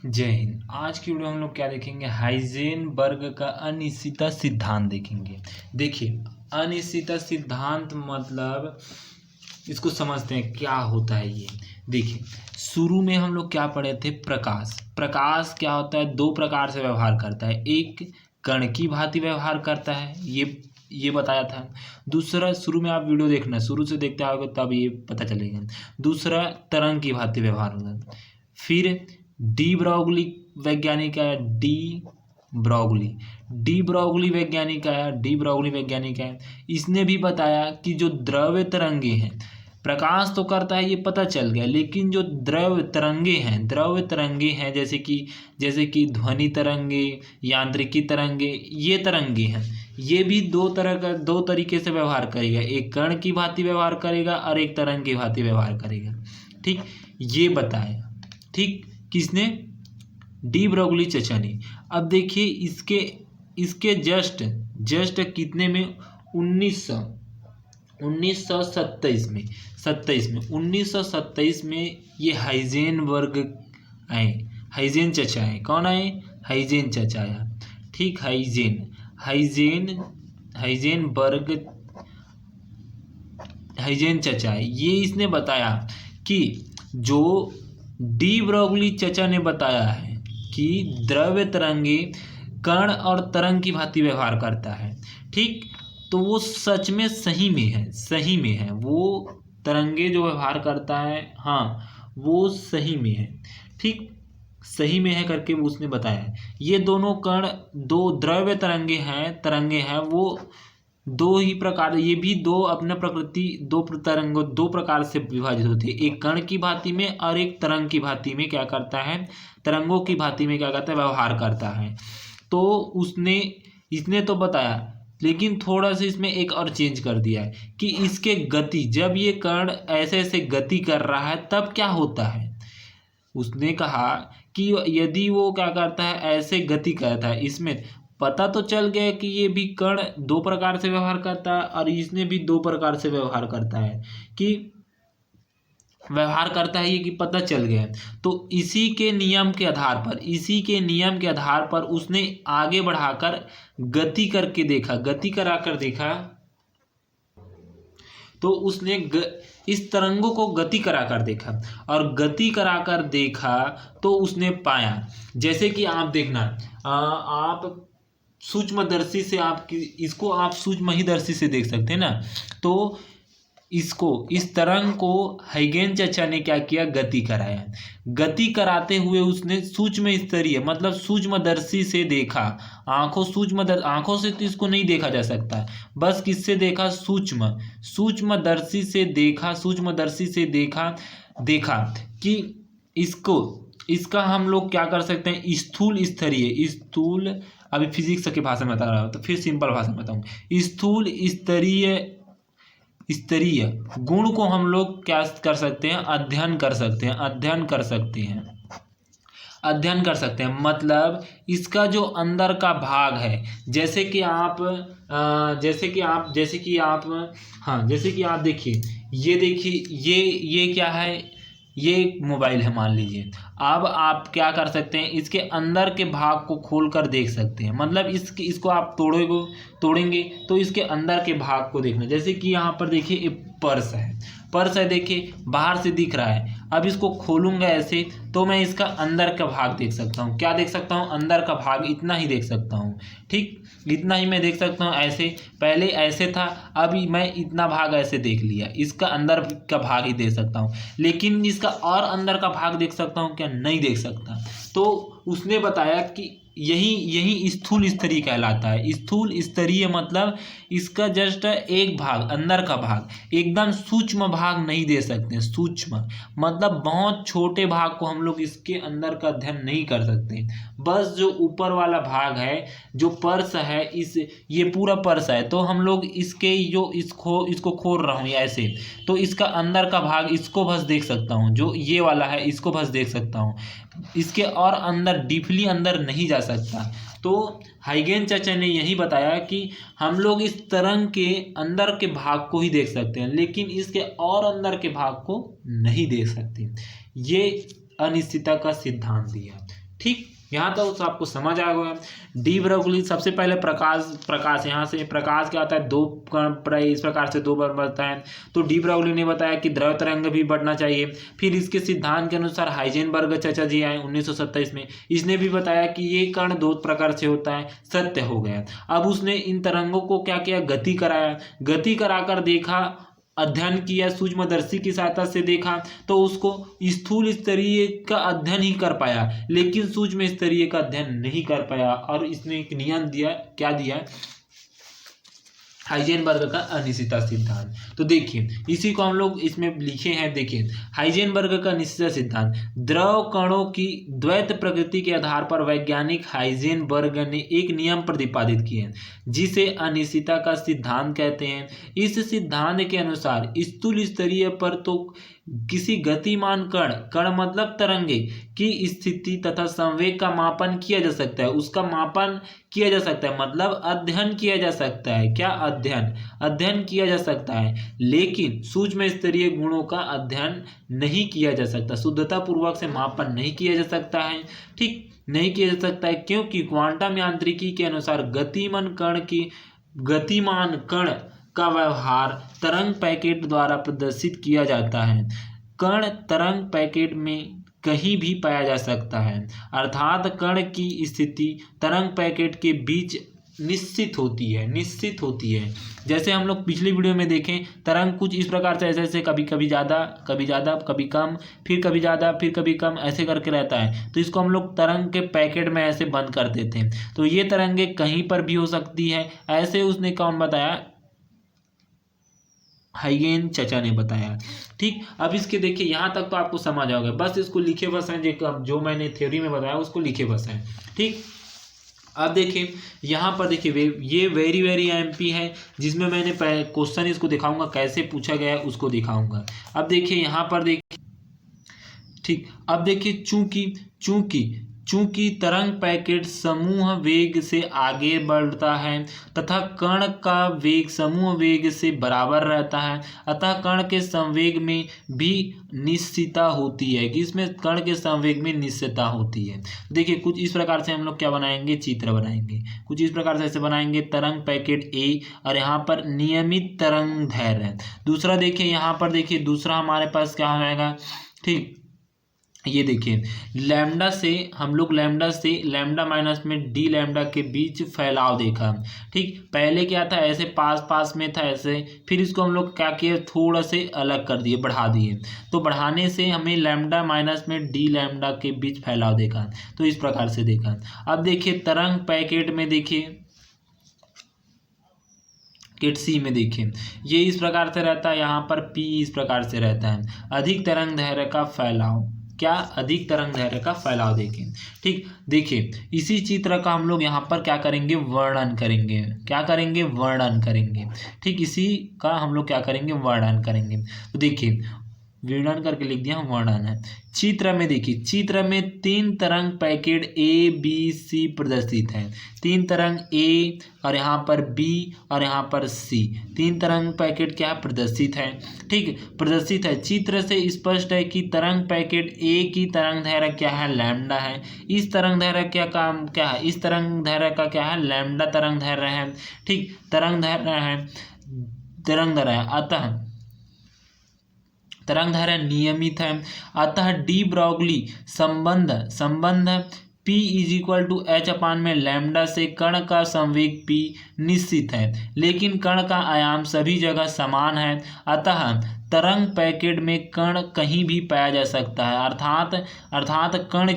जय हिंद। आज की वीडियो हम लोग क्या देखेंगे, हाइजेनबर्ग का अनिश्चितता सिद्धांत देखेंगे। देखिए, अनिश्चितता सिद्धांत मतलब इसको समझते हैं क्या होता है ये। देखिए, शुरू में हम लोग क्या पढ़े थे, प्रकाश। प्रकाश क्या होता है, दो प्रकार से व्यवहार करता है। एक कण की भांति व्यवहार करता है, ये बताया था। दूसरा, शुरू में आप वीडियो देखना, शुरू से देखते आओगे तब ये पता चलेगा। दूसरा, तरंग की भांति व्यवहार होता है। फिर डी ब्रॉगली वैज्ञानिक आया, डी ब्रॉगली वैज्ञानिक है। इसने भी बताया कि जो द्रव्य तरंगे हैं, प्रकाश तो करता है ये पता चल गया, लेकिन जो द्रव्य तरंगे हैं जैसे कि ध्वनि तरंगे, यांत्रिकी तरंगे, ये तरंगे हैं, ये भी दो तरीके से व्यवहार करेगा। एक कण की भांति व्यवहार करेगा और एक तरंग की भांति व्यवहार करेगा। ठीक, ये बताया। ठीक, किसने, डी ब्रॉगली चचा ने। अब देखिए इसके जस्ट कितने में, 1927 में ये हाइजेनबर्ग आए, हाइजेन चचा आए। कौन आए, हाइजेन चचा आया। ठीक, हाइजेन चचा आए। ये इसने बताया कि जो डी ब्रॉगली चचा ने बताया है कि द्रव्य तरंगे कण और तरंग की भांति व्यवहार करता है। ठीक, तो वो सच में सही में है वो तरंगे जो व्यवहार करता है, हाँ वो सही में है। ठीक, सही में है करके उसने बताया। ये दोनों कण, दो द्रव्य तरंगे हैं वो दो ही प्रकार, ये भी दो अपने प्रकृति, दो प्रकार से विभाजित होती है। एक कण की भांति में और एक तरंग की भांति में क्या करता है, तरंगों की भांति में क्या करता है, व्यवहार करता है। तो इसने तो बताया, लेकिन थोड़ा सा इसमें एक और चेंज कर दिया है कि इसके गति, जब ये कण ऐसे गति कर रहा है तब क्या होता है। उसने कहा कि यदि वो क्या करता है, ऐसे गति करता है, इसमें पता तो चल गया कि ये भी कण दो प्रकार से व्यवहार करता है और इसने भी दो प्रकार से व्यवहार करता है, ये कि पता चल गया। तो इसी के नियम के आधार पर उसने आगे बढ़ाकर गति कराकर देखा। तो उसने इस तरंगों को गति कराकर देखा, और गति कराकर देखा तो उसने पाया, जैसे कि आप देखना, आप सूक्ष्मदर्शी से इसको आप सूक्ष्मदर्शी से देख सकते हैं ना। तो इस तरंग को हाइजेन चचा ने क्या किया, गति कराया। गति कराते हुए उसने सूक्ष्म स्तरीय मतलब सूक्ष्मदर्शी से देखा। आंखों से तो इसको नहीं देखा जा सकता, बस किससे देखा, सूक्ष्मदर्शी से देखा कि इसका हम लोग क्या कर सकते हैं, स्थूल अभी फिजिक्स की भाषा में बता रहा हूँ तो फिर सिंपल भाषा में बताऊँ। स्थूल स्तरीय गुण को हम लोग क्या कर सकते हैं, अध्ययन कर सकते हैं। मतलब इसका जो अंदर का भाग है, जैसे कि आप देखिए, ये क्या है, ये एक मोबाइल है मान लीजिए। अब आप क्या कर सकते हैं, इसके अंदर के भाग को खोलकर देख सकते हैं। मतलब इसको आप तोड़ेंगे तो इसके अंदर के भाग को देखना। जैसे कि यहाँ पर देखिए एक पर्स है, देखिए बाहर से दिख रहा है। अब इसको खोलूंगा ऐसे तो मैं इसका अंदर का भाग देख सकता हूँ। क्या देख सकता हूँ, अंदर का भाग, इतना ही देख सकता हूँ। ठीक, इतना ही मैं देख सकता हूँ। ऐसे पहले ऐसे था, अभी मैं इतना भाग ऐसे देख लिया, इसका अंदर का भाग ही देख सकता हूँ। लेकिन इसका और अंदर का भाग देख सकता हूँ क्या, नहीं देख सकता। तो उसने बताया कि यही स्थूल स्तरीय कहलाता है। स्थूल स्तरीय मतलब इसका जस्ट एक भाग, अंदर का भाग, एकदम सूक्ष्म भाग नहीं दे सकते। सूक्ष्म मतलब बहुत छोटे भाग को हम लोग इसके अंदर का अध्ययन नहीं कर सकते। बस जो ऊपर वाला भाग है, जो पर्स है, ये पूरा पर्स है, तो हम लोग इसको खोल रहा हूँ ऐसे, तो इसका अंदर का भाग, इसको बस देख सकता हूँ। जो ये वाला है, इसको बस देख सकता हूँ, इसके और अंदर डीपली अंदर नहीं जा सकता। तो हाइजेन चचा ने यही बताया कि हम लोग इस तरंग के अंदर के भाग को ही देख सकते हैं, लेकिन इसके और अंदर के भाग को नहीं देख सकते। ये अनिश्चितता का सिद्धांत दिया। ठीक, यहाँ तक तो आपको समझ आ गया। डी ब्रोगली सबसे पहले प्रकाश यहाँ से प्रकाश क्या होता है, दो कण इस प्रकार से दो बार बढ़ता है। तो डी ब्रोगली ने बताया कि द्रव तरंग भी बढ़ना चाहिए। फिर इसके सिद्धांत के अनुसार हाइजेनबर्ग चाचा जी आए 1927 में, इसने भी बताया कि ये कण दो प्रकार से होता है, सत्य हो गया। अब उसने इन तरंगों को क्या किया, गति कराया, गति कराकर देखा, अध्ययन किया, सूक्ष्मदर्शी की सहायता से देखा, तो उसको स्थूल स्तरीय का अध्ययन ही कर पाया, लेकिन सूक्ष्म स्तरीय का अध्ययन नहीं कर पाया। और इसने एक नियम दिया, क्या दिया, हाइजेनबर्ग का अनिश्चितता सिद्धांत। तो देखिए इसी को हम लोग इसमें लिखे हैं, देखिए हाइजेनबर्ग का अनिश्चितता सिद्धांत, द्रव कणों की द्वैत प्रकृति के आधार पर वैज्ञानिक हाइजेनबर्ग ने एक नियम प्रतिपादित किए जिसे अनिश्चितता का सिद्धांत कहते हैं। इस सिद्धांत के अनुसार स्थूल स्तरीय पर तो किसी गतिमान कण मतलब तरंगे की स्थिति तथा संवेग का मापन किया जा सकता है, उसका मापन किया जा सकता है, मतलब अध्ययन किया जा सकता है। क्या अध्ययन किया जा सकता है, लेकिन सूक्ष्म स्तरीय गुणों का अध्ययन नहीं किया जा सकता, शुद्धता पूर्वक से मापन नहीं किया जा सकता है। ठीक, नहीं किया जा सकता है क्योंकि क्वांटम यांत्रिकी के अनुसार गतिमान कण का व्यवहार तरंग पैकेट द्वारा प्रदर्शित किया जाता है। कण तरंग पैकेट में कहीं भी पाया जा सकता है, अर्थात कण की स्थिति तरंग पैकेट के बीच निश्चित होती है। जैसे हम लोग पिछली वीडियो में देखें, तरंग कुछ इस प्रकार से ऐसे कभी कभी ज़्यादा कभी कम, फिर कभी ज़्यादा फिर कभी कम, ऐसे करके रहता है। तो इसको हम लोग तरंग के पैकेट में ऐसे बंद कर देते हैं। तो ये तरंगे कहीं पर भी हो सकती है, ऐसे उसने कौन बताया, हाइगेन चचा ने बताया। ठीक, अब इसके देखिए यहाँ तक तो आपको समझ आओगे, बस इसको लिखे बस हैं, जो मैंने थ्योरी में बताया उसको लिखे बस हैं। ठीक, अब देखिए यहाँ पर देखिए ये वेरी एमपी है, जिसमें मैंने क्वेश्चन इसको दिखाऊंगा कैसे पूछा गया है उसको दिखाऊंगा। अब देखिए यहाँ पर देखिए, ठीक, अब देखिए चूंकि तरंग पैकेट समूह वेग से आगे बढ़ता है तथा कण का वेग समूह वेग से बराबर रहता है, अतः कण के संवेग में भी निश्चितता होती है, कि इसमें कण के संवेग में निश्चितता होती है। देखिए कुछ इस प्रकार से हम लोग क्या बनाएंगे, चित्र बनाएंगे, कुछ इस प्रकार से ऐसे बनाएंगे, तरंग पैकेट ए और यहाँ पर नियमित तरंग दैर्ध्य। दूसरा देखिए यहाँ पर देखिए, दूसरा हमारे पास क्या हो जाएगा, ठीक, ये देखिए लैम्डा से हम लोग लैम्डा माइनस में डी लैम्डा के बीच फैलाव देखा। ठीक, पहले क्या था, ऐसे पास में था ऐसे, फिर इसको हम लोग क्या किए, थोड़ा से अलग कर दिए, बढ़ा दिए। तो बढ़ाने से हमें लैम्डा माइनस में डी लैम्डा के बीच फैलाव देखा। तो इस प्रकार से देखा। अब देखिए तरंग पैकेट में देखिए, किट सी में देखिए ये इस प्रकार से रहता है, यहाँ पर पी इस प्रकार से रहता है, अधिक तरंग दैर्ध्य का फैलाव, क्या, अधिक तरंग दैर्ध्य का फैलाव देखें। ठीक, देखिए इसी चित्र का हम लोग यहाँ पर क्या करेंगे, वर्णन करेंगे, क्या करेंगे, वर्णन करेंगे। ठीक, इसी का हम लोग क्या करेंगे, वर्णन करेंगे। तो देखिए वर्णन करके लिख दिया, वर्णन है। चित्र में देखिए, चित्र में 3 तरंग पैकेट ए बी सी प्रदर्शित है, 3 तरंग ए और यहाँ पर बी और यहाँ पर सी, 3 तरंग पैकेट क्या प्रदर्शित है। ठीक, प्रदर्शित है। चित्र से स्पष्ट है कि तरंग पैकेट ए की तरंग दैर्ध्य क्या है, लैम्डा है। इस तरंग दैर्ध्य क्या काम क्या है, इस तरंग दैर्ध्य का क्या है, लैम्डा तरंग दैर्ध्य है। ठीक, तरंग दैर्ध्य है, अतः तरंग दैर्ध्य नियमित है, अतः डी ब्रोगली संबंध P = h में लैम्डा से कण का संवेग P निश्चित है, लेकिन कण का आयाम सभी जगह समान है, अतः तरंग पैकेट में कण कहीं भी पाया जा सकता है। अर्थात कण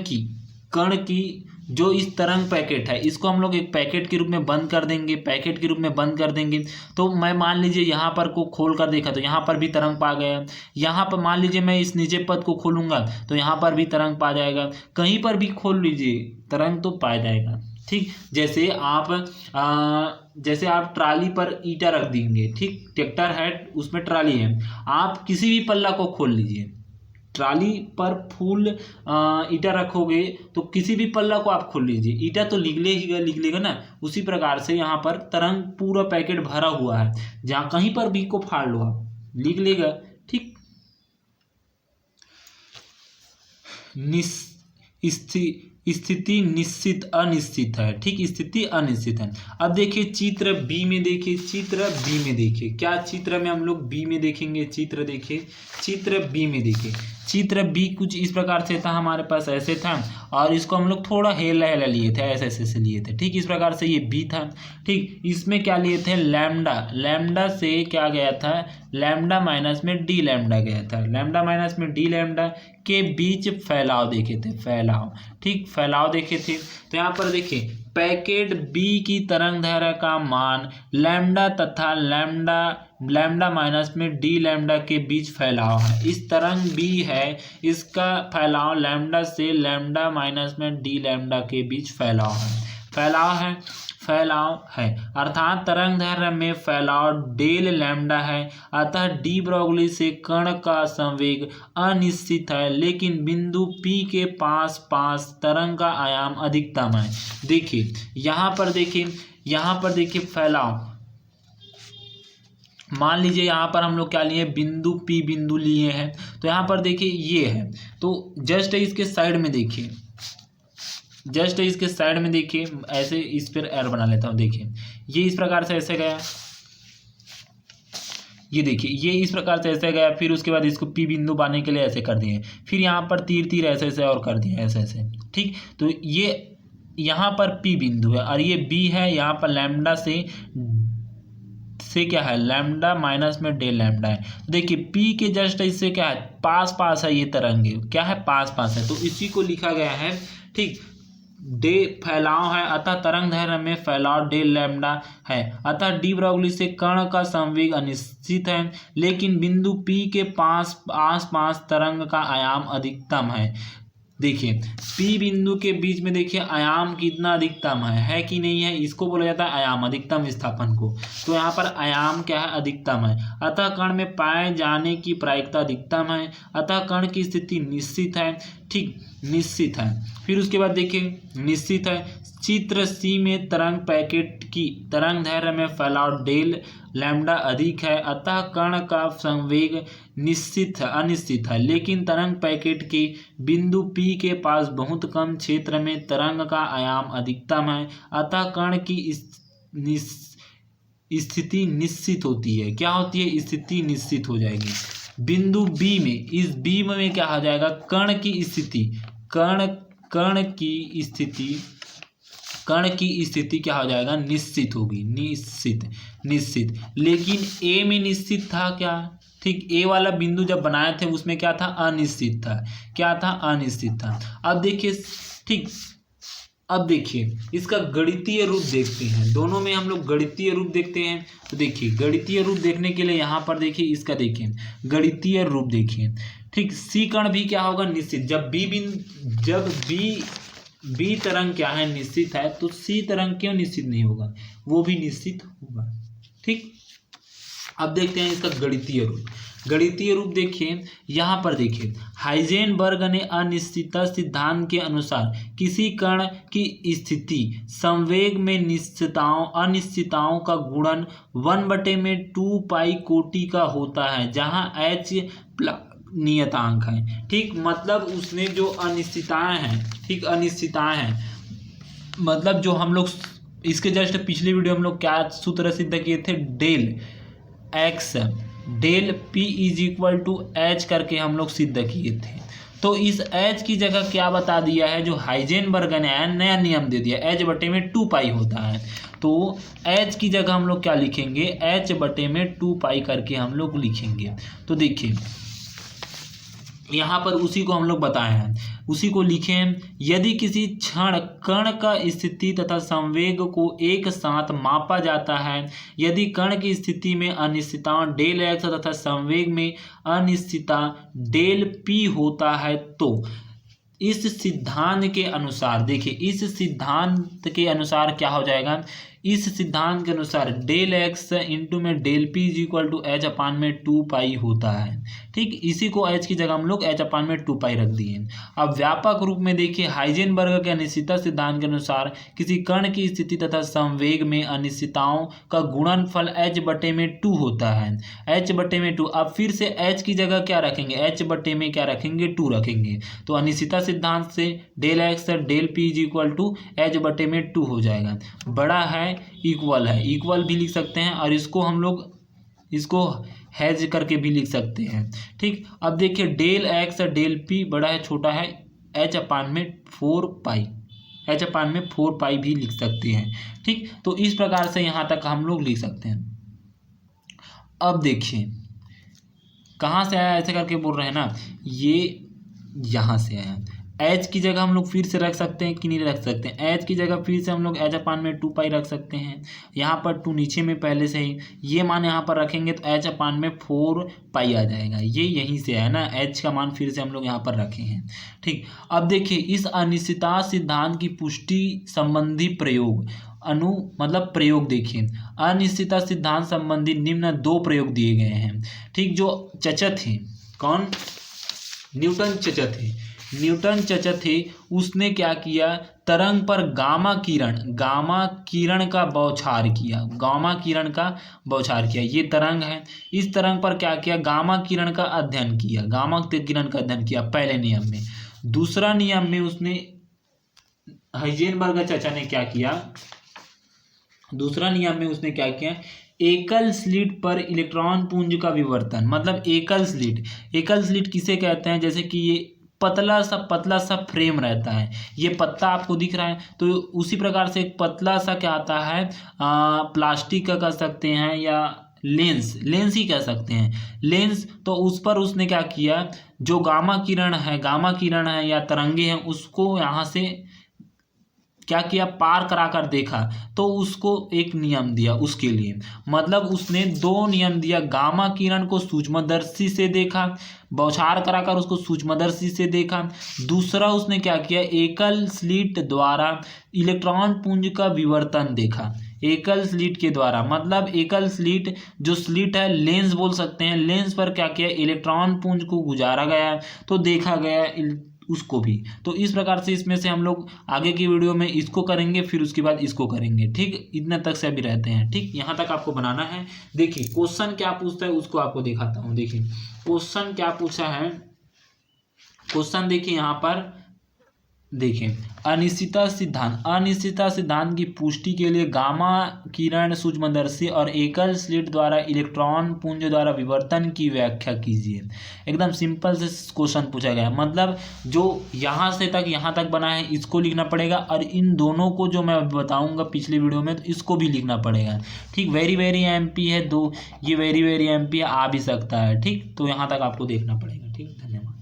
की जो इस तरंग पैकेट है, इसको हम लोग एक पैकेट के रूप में बंद कर देंगे, तो मैं मान लीजिए यहाँ पर को खोल कर देखा तो यहाँ पर भी तरंग पा गया। यहाँ पर मान लीजिए मैं इस नीचे पद को खोलूंगा तो यहाँ पर भी तरंग पा जाएगा, कहीं पर भी खोल लीजिए तरंग तो पाया जाएगा। ठीक, जैसे आप ट्राली पर ईटा रख देंगे, ठीक, ट्रैक्टर है उसमें ट्राली है, आप किसी भी पल्ला को खोल लीजिए, ट्राली पर फुल ईटा रखोगे तो किसी भी पल्ला को आप खोल लीजिए, ईटा तो निकलेगा ना। उसी प्रकार से यहाँ पर तरंग पूरा पैकेट भरा हुआ है, जहाँ कहीं पर भी को फाड़ लो आप निकलेगा। ठीक, स्थिति निश्चित अनिश्चित है, ठीक, स्थिति अनिश्चित है। अब देखिए चित्र बी में, देखिए चित्र बी में, देखिए क्या चित्र में हम लोग बी में देखेंगे, चित्र देखिए, चित्र बी में देखिए, चित्र बी कुछ इस प्रकार से था, हमारे पास ऐसे था और इसको हम लोग थोड़ा हेला हेला लिए थे, ऐसे ऐसे से लिए थे, ठीक, इस प्रकार से ये बी था, ठीक। इसमें क्या लिए थे, लैम्डा, लैम्डा से क्या गया था, लैम्डा माइनस में डी लैम्डा गया था, लैम्डा माइनस में डी लैम्डा के बीच फैलाव देखे थे, फैलाव, ठीक, फैलाव देखे थे। तो यहाँ पर देखिए पैकेट बी की तरंग दैर्घ्य का मान लैम्डा तथा लैम्डा माइनस में डी लैम्डा के बीच फैलाव है। इस तरंग बी है, इसका फैलाव लैम्डा से लैम्डा माइनस में डी लैम्डा के बीच फैलाव है, फैलाव है, अर्थात तरंग दैर्घ्य में फैलाव डेल लैम्डा है। अतः डी ब्रोगली से कण का संवेग अनिश्चित है, लेकिन बिंदु P के पास तरंग का आयाम अधिकतम है। देखिए यहाँ पर देखिए फैलाव, मान लीजिए यहाँ पर हम लोग क्या लिए, बिंदु P बिंदु लिए हैं, तो यहाँ पर देखिए ये है, तो जस्ट इसके साइड में देखिए, जस्ट इसके साइड में देखिए, ऐसे इस पर एरो बना लेता हूँ, देखिए ये इस प्रकार से ऐसे गया, ये देखिए ये इस प्रकार से ऐसे गया, फिर उसके बाद इसको P बिंदु पाने के लिए ऐसे कर दिए, फिर यहाँ पर तीर ऐसे ऐसे और कर दिए ऐसे ऐसे, ठीक। तो ये यहाँ पर P बिंदु है और ये B है, यहाँ पर लैम्डा से क्या है, लैम्डा माइनस में डेल लैम्डा है। देखिए P के जस्ट इससे क्या है, पास है, ये तरंग क्या है, पास है, तो इसी को लिखा गया है, ठीक, डे फैलाव है, अतः तरंग दैर्घ्य में फैलाव डेल लैम्डा है। अतः डी ब्रोगली से कण का संवेग अनिश्चित है, लेकिन बिंदु P के आसपास तरंग का आयाम अधिकतम है। देखिए P बिंदु के बीच में देखिए आयाम कितना अधिकतम है कि नहीं है, इसको बोला जाता है आयाम, अधिकतम विस्थापन को। तो यहाँ पर आयाम क्या है, अधिकतम है, अतः कण में पाए जाने की प्रायिकता अधिकतम है, अतः कण की स्थिति निश्चित है, ठीक, निश्चित है। फिर उसके बाद देखिए निश्चित है, चित्र सी में तरंग पैकेट की तरंग दैर्घ्य में फैलाव डेल लैम्डा अधिक है, अतः कण का संवेग अनिश्चित है, लेकिन तरंग पैकेट के बिंदु P के पास बहुत कम क्षेत्र में तरंग का आयाम अधिकतम है, अतः कण की स्थिति निश्चित होती है। क्या होती है, स्थिति निश्चित हो जाएगी। बिंदु B में, इस B में क्या हो जाएगा, कण की स्थिति क्या हो जाएगा, निश्चित होगी, निश्चित। लेकिन A में निश्चित था क्या, ठीक, A वाला बिंदु जब बनाए थे उसमें क्या था, अनिश्चित था, क्या था, अनिश्चित था। अब देखिए, ठीक, अब देखिए इसका गणितीय रूप देखते हैं, दोनों में हम लोग गणितीय रूप देखते हैं। तो देखिए गणितीय रूप देखने के लिए यहाँ पर देखिए इसका देखिए गणितीय रूप देखिए, ठीक, C कण भी क्या होगा, निश्चित। जब B तरंग क्या है, निश्चित है, तो C तरंग क्यों निश्चित नहीं होगा, वो भी निश्चित होगा, ठीक। अब देखते हैं इसका गणितीय रूप देखिए, यहाँ पर देखिए हाइजेनबर्ग ने अनिश्चितता सिद्धांत के अनुसार किसी कण की स्थिति संवेग में अनिश्चितताओं का गुणन 1/2 पाई कोटि का होता है, जहाँ h नियतांक है, ठीक। मतलब उसने जो अनिश्चितताएं हैं, ठीक, अनिश्चितताएं हैं, मतलब जो हम लोग इसके जस्ट पिछले वीडियो हम लोग क्या सूत्र सिद्ध किए थे, डेल P = H करके हम लोग सिद्ध किए थे। तो इस H की जगह क्या बता दिया है, जो हाइजेनबर्ग ने नया नियम दे दिया, H/2 पाई होता है। तो H की जगह हम लोग क्या लिखेंगे, H/2 पाई करके हम लोग लिखेंगे। तो देखिए यहाँ पर उसी को हम लोग बताए हैं, उसी को लिखें। यदि किसी क्षण कण का स्थिति तथा संवेग को एक साथ मापा जाता है, यदि कण की स्थिति में अनिश्चितता डेल x तथा संवेग में अनिश्चितता डेल p होता है, तो इस सिद्धांत के अनुसार, देखिए इस सिद्धांत के अनुसार क्या हो जाएगा, इस सिद्धांत के अनुसार डेल एक्स इंटू में del p is equal to h upon में 2 पाई होता है। ठीक, इसी को एच की जगह हम लोग एच अपान में 2 पाई रख दिए। अब व्यापक रूप में देखिए, हाइजेनबर्ग के अनिश्चितता सिद्धांत के अनुसार किसी कण की स्थिति तथा संवेग में अनिश्चितताओं का गुणनफल एच बटे में 2 होता है। एच बटे में 2। अब फिर से एच की जगह क्या रखेंगे, एच बटे में क्या रखेंगे, 2 रखेंगे। तो अनिश्चितता सिद्धांत से del x del p is equal to h बटे में 2 हो जाएगा। बड़ा है इक्वल है, इक्वल भी लिख सकते हैं, और इसको हम लोग इसको हैज करके भी लिख सकते हैं। ठीक, अब देखिए डेल एक्स डेल पी बड़ा है छोटा है, एच अपान में 4 पाई, एच अपान में 4 पाई भी लिख सकते हैं। ठीक, तो इस प्रकार से यहाँ तक हम लोग लिख सकते हैं। अब देखिए कहाँ से आया, ऐसे करके बोल रहे हैं ना, ये यहाँ से आया। एच की जगह हम लोग फिर से रख सकते हैं कि नहीं रख सकते हैं, एच की जगह फिर से हम लोग एच अपान में 2 पाई रख सकते हैं। यहाँ पर 2 नीचे में पहले से ही, ये मान यहाँ पर रखेंगे तो एच अपान में 4 पाई आ जाएगा। ये यहीं से है ना, एच का मान फिर से हम लोग यहाँ पर रखे हैं। ठीक, अब देखिए इस अनिश्चितता सिद्धांत की पुष्टि संबंधी प्रयोग मतलब प्रयोग देखिए, अनिश्चितता सिद्धांत संबंधी निम्न 2 प्रयोग दिए गए हैं। ठीक, जो चचत थे, कौन, न्यूटन चचत थे, न्यूटन चचत थे, उसने क्या किया, तरंग पर गामा किरण का बौछार किया, गामा किरण का बौछार किया। ये तरंग है, इस तरंग पर क्या किया, गामा किरण का अध्ययन किया, गामा किरण का अध्ययन किया पहले नियम में। दूसरा नियम में उसने, हाइजेनबर्ग चचा ने क्या किया, दूसरा नियम में उसने क्या किया, एकल स्लिट पर इलेक्ट्रॉन पुंज का विवर्तन। मतलब एकल स्लिट किसे कहते हैं, जैसे कि ये पतला सा फ्रेम रहता है, ये पत्ता आपको दिख रहा है, तो उसी प्रकार से एक पतला सा क्या आता है, प्लास्टिक का कह सकते हैं या लेंस ही कह सकते हैं, लेंस। तो उस पर उसने क्या किया, जो गामा किरण है या तरंगे हैं, उसको यहाँ से क्या किया, पार कराकर देखा, तो उसको एक नियम दिया उसके लिए। मतलब उसने 2 नियम दिया, गामा किरण को सूक्ष्मदर्शी से देखा, बौछार कराकर उसको सूक्ष्मदर्शी से देखा। दूसरा उसने क्या किया, एकल स्लिट द्वारा इलेक्ट्रॉन पुंज का विवर्तन देखा, एकल स्लिट के द्वारा। मतलब एकल स्लिट, जो स्लिट है लेंस बोल सकते हैं, लेंस पर क्या किया, इलेक्ट्रॉन पुंज को गुजारा गया, तो देखा गया उसको भी। तो इस प्रकार से इसमें से हम लोग आगे की वीडियो में इसको करेंगे, फिर उसके बाद इसको करेंगे। ठीक, इतना तक से अभी रहते हैं। ठीक, यहाँ तक आपको बनाना है। देखिए क्वेश्चन क्या पूछता है उसको आपको दिखाता हूँ। देखिए क्वेश्चन क्या पूछा है, क्वेश्चन देखिए यहाँ पर, देखिए अनिश्चितता सिद्धांत की पुष्टि के लिए गामा किरण सूक्ष्मदर्शी और एकल स्लिट द्वारा इलेक्ट्रॉन पुंज द्वारा विवर्तन की व्याख्या कीजिए। एकदम सिंपल से क्वेश्चन पूछा गया। मतलब जो यहाँ से तक यहाँ तक बना है इसको लिखना पड़ेगा, और इन दोनों को जो मैं बताऊंगा पिछली वीडियो में, तो इसको भी लिखना पड़ेगा। ठीक, वेरी एमपी है, ये वेरी एमपी आ भी सकता है। ठीक, तो यहाँ तक आपको देखना पड़ेगा। ठीक, धन्यवाद।